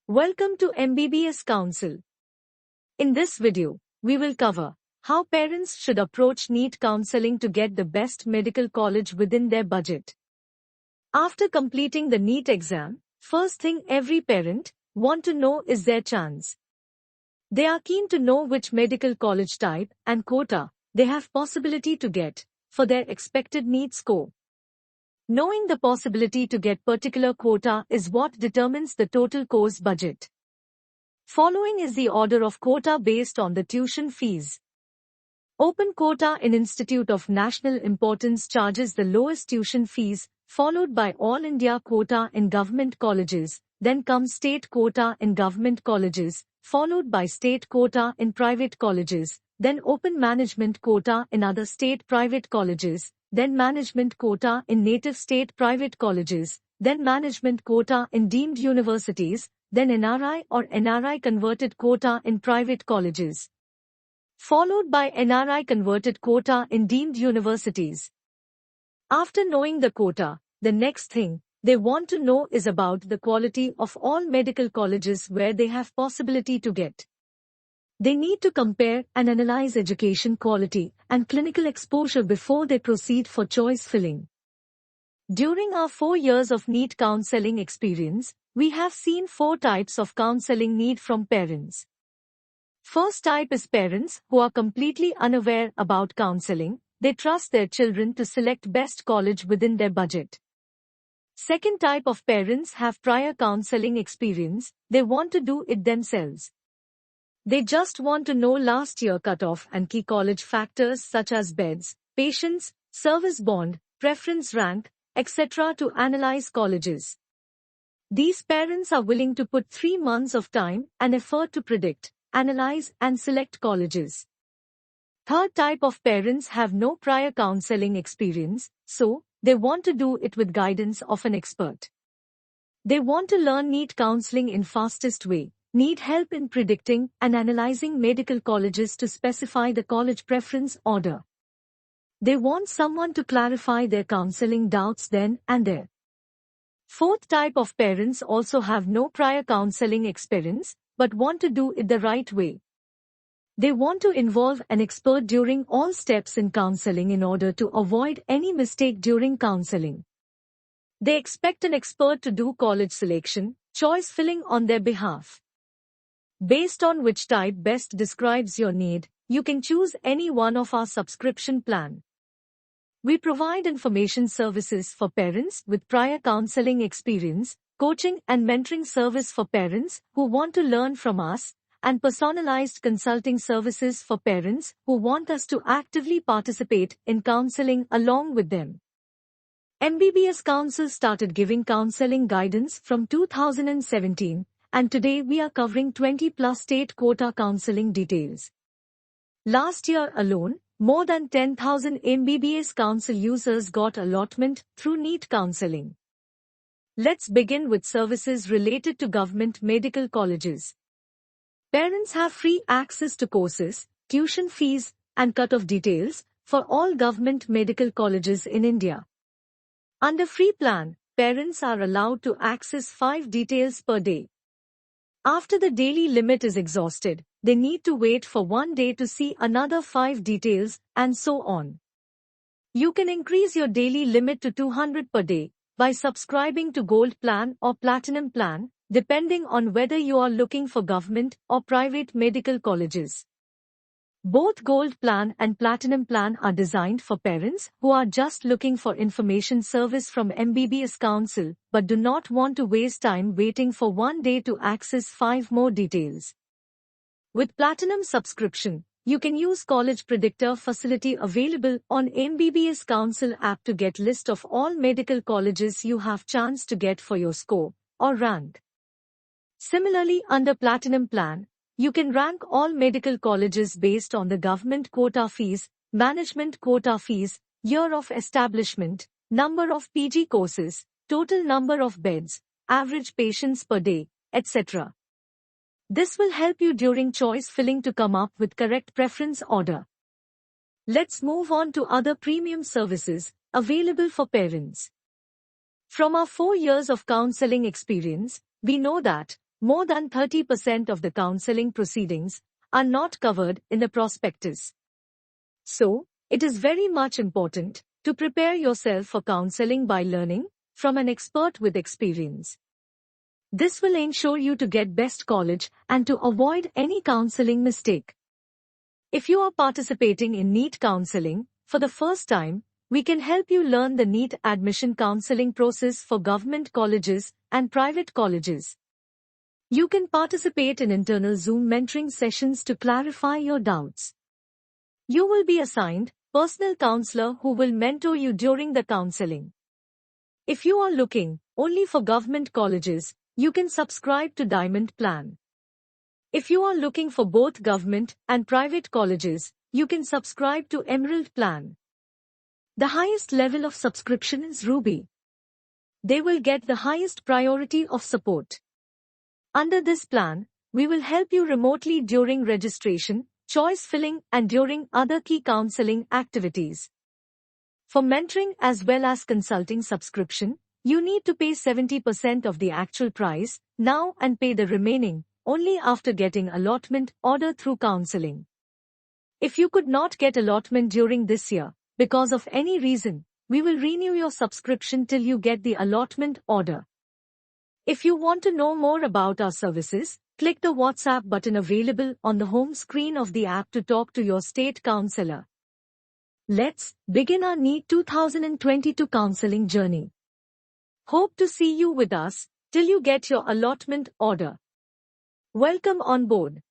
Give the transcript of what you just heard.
Welcome to MBBS Council. In this video, we will cover how parents should approach NEET counseling to get the best medical college within their budget. After completing the NEET exam, first thing every parent want to know is their chance. They are keen to know which medical college type and quota they have possibility to get for their expected NEET score. Knowing the possibility to get particular quota is what determines the total course budget. Following is the order of quota based on the tuition fees. Open quota in Institute of National Importance charges the lowest tuition fees, followed by All India quota in government colleges, then comes state quota in government colleges, followed by state quota in private colleges, then open management quota in other state private colleges, then management quota in native state private colleges, then management quota in deemed universities, then NRI or NRI converted quota in private colleges, followed by NRI converted quota in deemed universities. After knowing the quota, the next thing they want to know is about the quality of all medical colleges where they have possibility to get. They need to compare and analyze education quality and clinical exposure before they proceed for choice filling. During our 4 years of NEET counseling experience, we have seen 4 types of counseling need from parents. First type is parents who are completely unaware about counseling. They trust their children to select best college within their budget. Second type of parents have prior counseling experience. They want to do it themselves. They just want to know last year cutoff and key college factors such as beds, patients, service bond, preference rank, etc. to analyze colleges. These parents are willing to put 3 months of time and effort to predict, analyze and select colleges. Third type of parents have no prior counseling experience, so they want to do it with guidance of an expert. They want to learn NEET counseling in fastest way, need help in predicting and analyzing medical colleges to specify the college preference order. They want someone to clarify their counseling doubts then and there. Fourth type of parents also have no prior counseling experience, but want to do it the right way. They want to involve an expert during all steps in counseling in order to avoid any mistake during counseling. They expect an expert to do college selection, choice filling on their behalf. Based on which type best describes your need, you can choose any one of our subscription plan. We provide information services for parents with prior counseling experience, coaching and mentoring service for parents who want to learn from us, and personalized consulting services for parents who want us to actively participate in counseling along with them. MBBS Council started giving counseling guidance from 2017. And today we are covering 20+ state quota counseling details. Last year alone, more than 10,000 MBBS Council users got allotment through NEET counseling. Let's begin with services related to government medical colleges. Parents have free access to courses, tuition fees, and cut-off details for all government medical colleges in India. Under free plan, parents are allowed to access 5 details per day. After the daily limit is exhausted, they need to wait for 1 day to see another 5 details, and so on. You can increase your daily limit to 200 per day by subscribing to Gold Plan or Platinum Plan, depending on whether you are looking for government or private medical colleges. Both Gold Plan and Platinum Plan are designed for parents who are just looking for information service from MBBS Council but do not want to waste time waiting for 1 day to access 5 more details. With Platinum subscription, you can use College Predictor facility available on MBBS Council app to get list of all medical colleges you have chance to get for your score or rank. Similarly, under Platinum Plan, you can rank all medical colleges based on the government quota fees, management quota fees, year of establishment, number of PG courses, total number of beds, average patients per day, etc. This will help you during choice filling to come up with correct preference order. Let's move on to other premium services available for parents. From our 4 years of counseling experience, we know that more than 30% of the counseling proceedings are not covered in the prospectus. So, it is very much important to prepare yourself for counseling by learning from an expert with experience. This will ensure you to get best college and to avoid any counseling mistake. If you are participating in NEET Counselling for the first time, we can help you learn the NEET admission counseling process for government colleges and private colleges. You can participate in internal Zoom mentoring sessions to clarify your doubts. You will be assigned personal counselor who will mentor you during the counseling. If you are looking only for government colleges, you can subscribe to Diamond Plan. If you are looking for both government and private colleges, you can subscribe to Emerald Plan. The highest level of subscription is Ruby. They will get the highest priority of support. Under this plan, we will help you remotely during registration, choice filling, and during other key counseling activities. For mentoring as well as consulting subscription, you need to pay 70% of the actual price now and pay the remaining only after getting allotment order through counseling. If you could not get allotment during this year, because of any reason, we will renew your subscription till you get the allotment order. If you want to know more about our services, click the WhatsApp button available on the home screen of the app to talk to your state counselor. Let's begin our NEET 2022 counseling journey. Hope to see you with us till you get your allotment order. Welcome on board.